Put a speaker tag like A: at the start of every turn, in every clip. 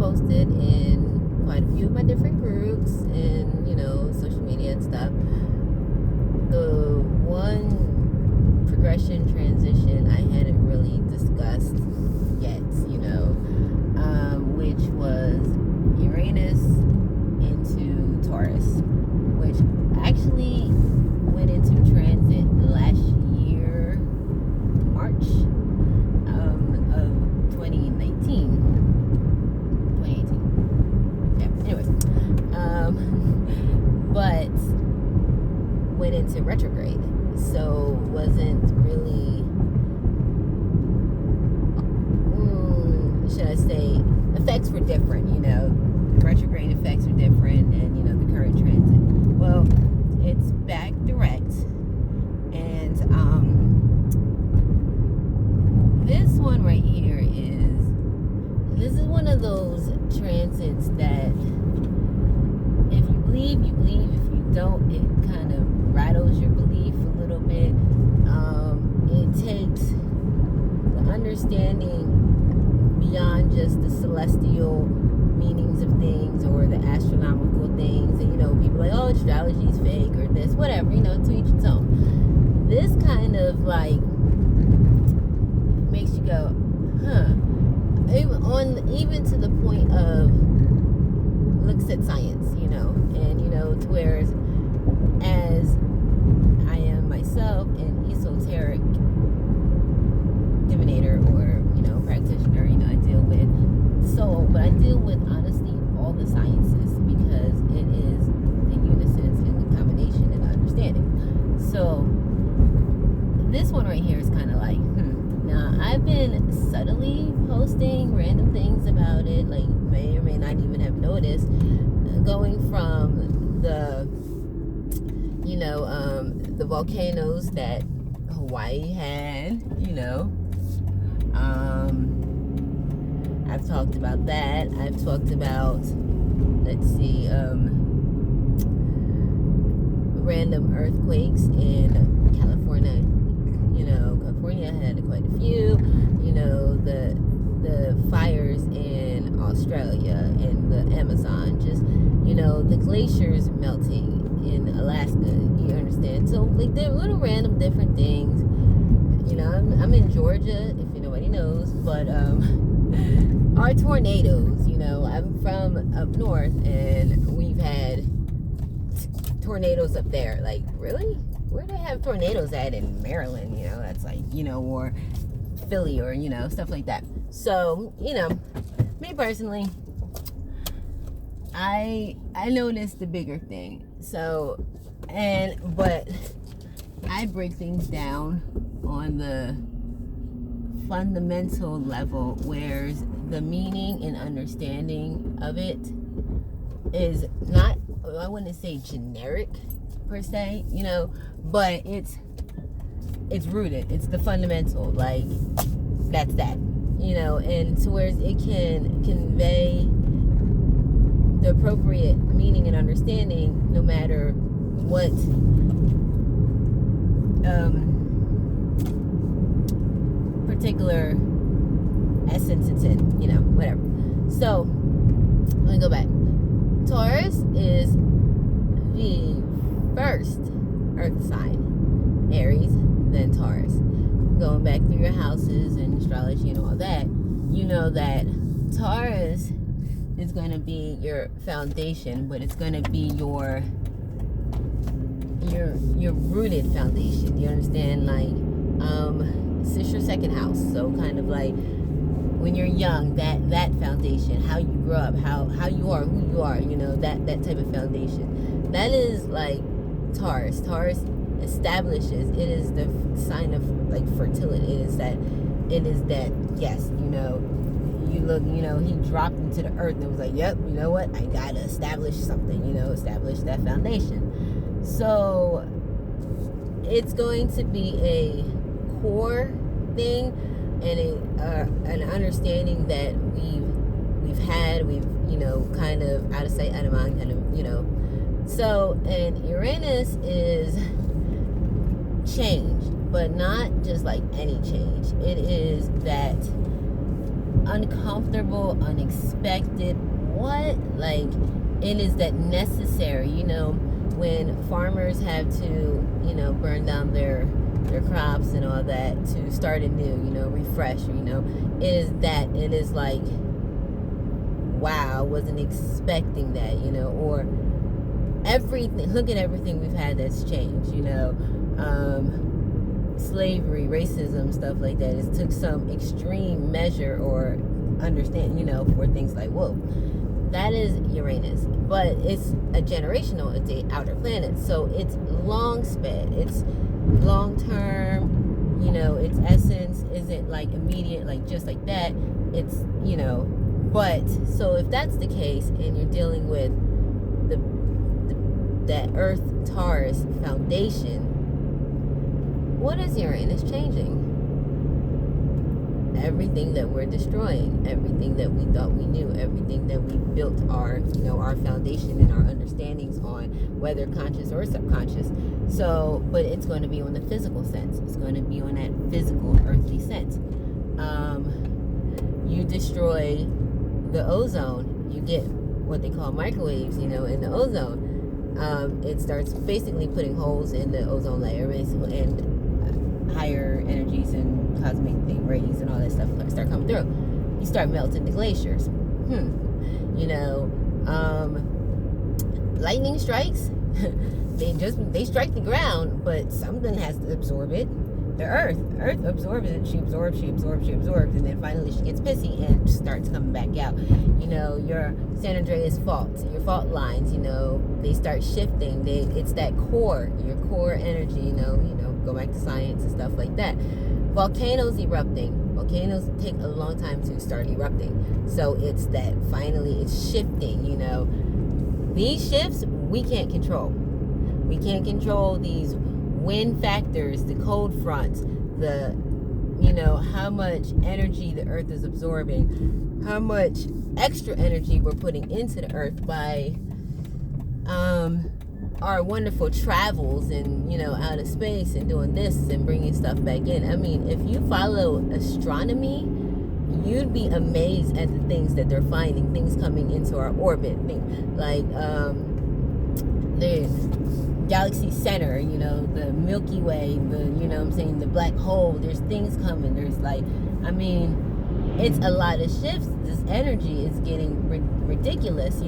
A: posted in quite a few of my different groups and, social media and stuff. The one progression transition I hadn't really discussed yet, which was Uranus into Taurus, which actually went into transit last year, March of 2018. Yeah, anyways. But went into retrograde. So wasn't really, should I say, effects were different, retrograde effects were different, and, the current transit. Well, it's back direct, and this one right here this is one of those transits that if you believe, you believe. If you don't, it kind of rattles your belief a little bit. It takes the understanding beyond just the celestial meanings of things or the astronomical things, and people are like, oh, astrology's fake or this, whatever, to each its own. This kind of like makes you go, huh? Even to the point of looks at science, and to whereas as I am myself an esoteric divinator or practitioner, I deal with soul, but I deal with honestly all the sciences because it is the unison and the combination and the understanding. So this one right here is kind of like, Now I've been subtly posting random things about it, like may or may not even have noticed, going from the the volcanoes that Hawaii had, I've talked about that. I've talked about, random earthquakes in California. California had quite a few. The fires in Australia and the Amazon, just, the glaciers melting in Alaska, you understand? So, they're little random different things. I'm in Georgia, if nobody knows, but our tornadoes, I'm from up north, and we've had tornadoes up there. Like, really? Where do they have tornadoes at in Maryland? That's like, or Philly or, stuff like that. So, me personally, I noticed the bigger thing. So, but I break things down on the fundamental level, whereas the meaning and understanding of it is not, I wouldn't say generic per se, but it's rooted. It's the fundamental, like that's that, and to where it can convey the appropriate meaning and understanding no matter what particular essence it's in, whatever. So let me go back. Taurus is the first earth sign, Aries, then Taurus. Going back through your houses and astrology and all that, that Taurus is going to be your foundation, but it's going to be your rooted foundation. You understand? Like, it's your second house. So kind of like when you're young, that foundation, how you grow up, how you are, who you are, that type of foundation. That is like Taurus. Taurus establishes, it is the sign of like fertility. It is that yes, you look, he dropped into the earth and was like, yep, you know what, I gotta establish something, establish that foundation. So it's going to be a core thing and an understanding that we've had, kind of out of sight, out of mind, kind of, so, and Uranus is change, but not just like any change. It is that uncomfortable, unexpected. What? Like, it is that necessary, when farmers have to, burn down their crops and all that to start anew, refresh, it is like, wow, I wasn't expecting that, or everything, look at everything we've had that's changed, slavery, racism, stuff like that. It took some extreme measure or understand, for things like, whoa, that is Uranus. But it's a generational, it's a outer planet. So it's long span, it's long term, its essence isn't like immediate, like just like that. It's, but so if that's the case and you're dealing with that Earth Taurus foundation, what is Uranus changing? Everything that we're destroying, everything that we thought we knew, everything that we built our foundation and our understandings on, whether conscious or subconscious. So, but it's going to be on the physical sense. It's going to be on that physical, earthly sense. You destroy the ozone, you get what they call microwaves, in the ozone. It starts basically putting holes in the ozone layer, and higher energies and cosmic rays and all that stuff start coming through. You start melting the glaciers. Lightning strikes. they strike the ground, but something has to absorb it. The earth absorbs it. She absorbs, and then finally she gets pissy and starts coming back out. Your San Andreas faults, your fault lines, they start shifting. It's that core, your core energy, go back to science and stuff like that. Volcanoes erupting. Volcanoes take a long time to start erupting. So it's that finally it's shifting, These shifts we can't control. We can't control these wind factors, the cold fronts, how much energy the earth is absorbing, how much extra energy we're putting into the earth by our wonderful travels and out of space and doing this and bringing stuff back in. I mean, if you follow astronomy, you'd be amazed at the things that they're finding, things coming into our orbit, like the galaxy center, the Milky Way, the black hole. There's things coming. There's it's a lot of shifts. This energy is getting ridiculous.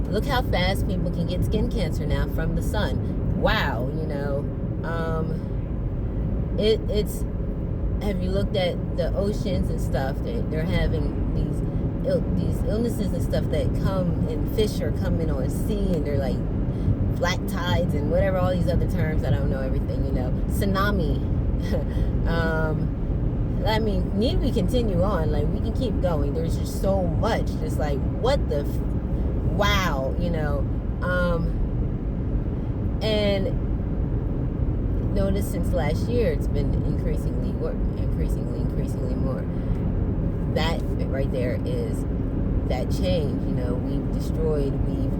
A: Look how fast people can get skin cancer now from the sun. Wow, it's. Have you looked at the oceans and stuff? They're having these illnesses and stuff that come, and fish are coming on sea, and they're like black tides and whatever, all these other terms. I don't know everything, tsunami. Need we continue on? Like, we can keep going. There's just so much. Just like, what the wow, and notice since last year it's been increasingly more. That right there is that change. We've destroyed, we've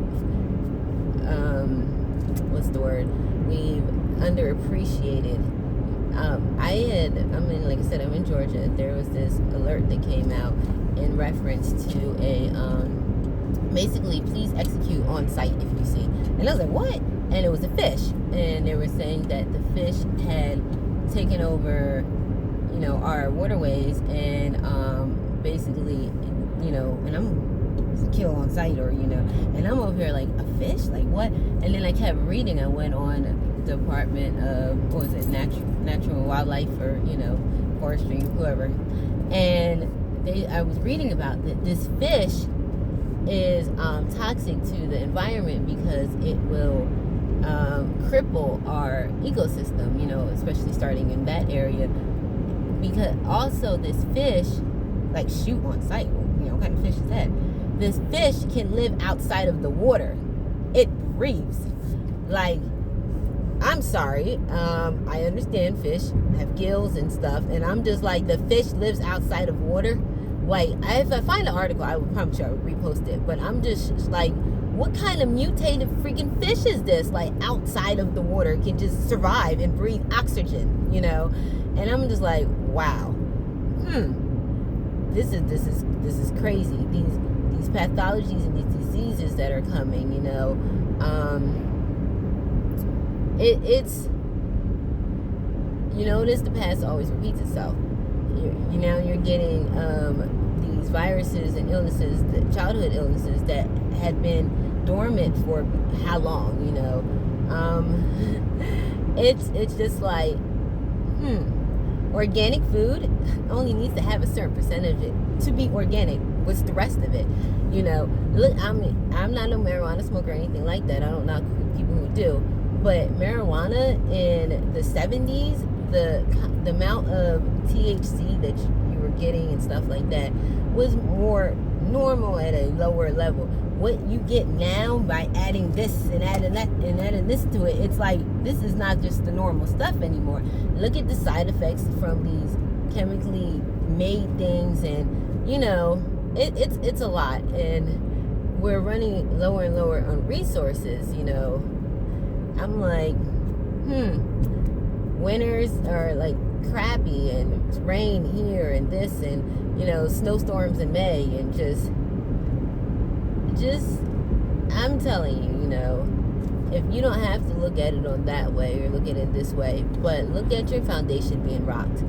A: underappreciated. Like I said, I'm in Georgia. There was this alert that came out in reference to a basically, please execute on site if you see. And I was like, what? And it was a fish, and they were saying that the fish had taken over, our waterways, and basically, and I'm kill on site, or and I'm over here like, a fish, like what? And then I kept reading. I went on Department of Natural Wildlife, or forestry, whoever, and I was reading about that this fish is toxic to the environment because it will cripple our ecosystem, especially starting in that area. Because also this fish, like, shoot on sight, what kind of fish is that? This fish can live outside of the water. It breathes. Like, I'm sorry, I understand fish have gills and stuff, and I'm just like, the fish lives outside of water. Like, if I find the article, I would promise you I would repost it. But I'm just like, what kind of mutated freaking fish is this? Like, outside of the water, can just survive and breathe oxygen, And I'm just like, wow. this is crazy. These pathologies and these diseases that are coming, you know, it's, you notice the past always repeats itself. You're getting these viruses and illnesses, the childhood illnesses that had been dormant for how long, you know. It's just like, organic food only needs to have a certain percentage of it to be organic. What's the rest of it? You know, look, I'm not a marijuana smoker or anything like that. I don't knock people who do. But marijuana in the 70s, the amount of THC that you were getting and stuff like that was more normal at a lower level. What you get now by adding this and adding that and adding this to it, it's like, this is not just the normal stuff anymore. Look at the side effects from these chemically made things, and you know, it's a lot, and we're running lower and lower on resources, you know. I'm like, winters are like crappy, and it's rain here and this, and you know, snowstorms in May, and just I'm telling you, you know, if you don't have to look at it on that way or look at it this way, but look at your foundation being rocked.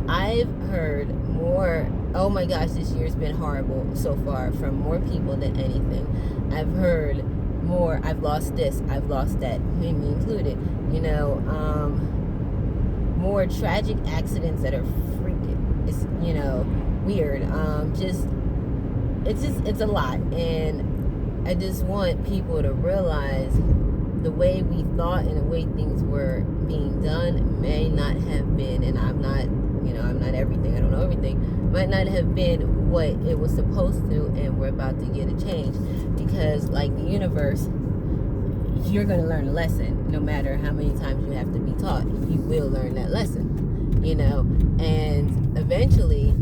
A: I've heard more, oh my gosh, this year's been horrible so far, from more people than anything. I've heard more, I've lost this, I've lost that, me included, you know, more tragic accidents that are freaking, it's, you know, weird, it's a lot, and I just want people to realize the way we thought and the way things were being done may not have been, and I'm not everything, I don't know everything, might not have been what it was supposed to, and we're about to get a change, because like the universe, you're going to learn a lesson. No matter how many times you have to be taught, you will learn that lesson, you know, and eventually,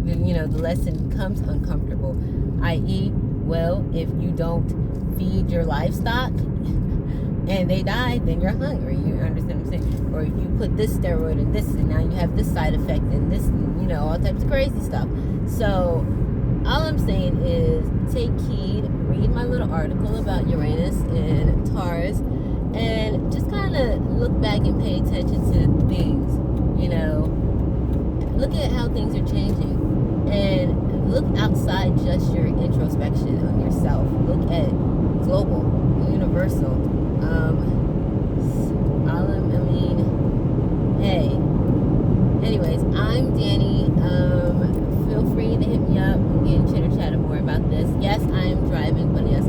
A: you know, the lesson becomes uncomfortable, i.e., well, if you don't feed your livestock and they die, then you're hungry. You understand what I'm saying? Or if you put this steroid and this, and now you have this side effect and this, you know, all types of crazy stuff. So all I'm saying is take heed, read my little article about Uranus and Taurus, and just kind of look back and pay attention to things, you know. Look at how things are changing, and look outside just your introspection on yourself. Look at global, universal. Hey. Anyways, I'm Danny. Feel free to hit me up. We can chitter chatter more about this. Yes, I am driving, but yes,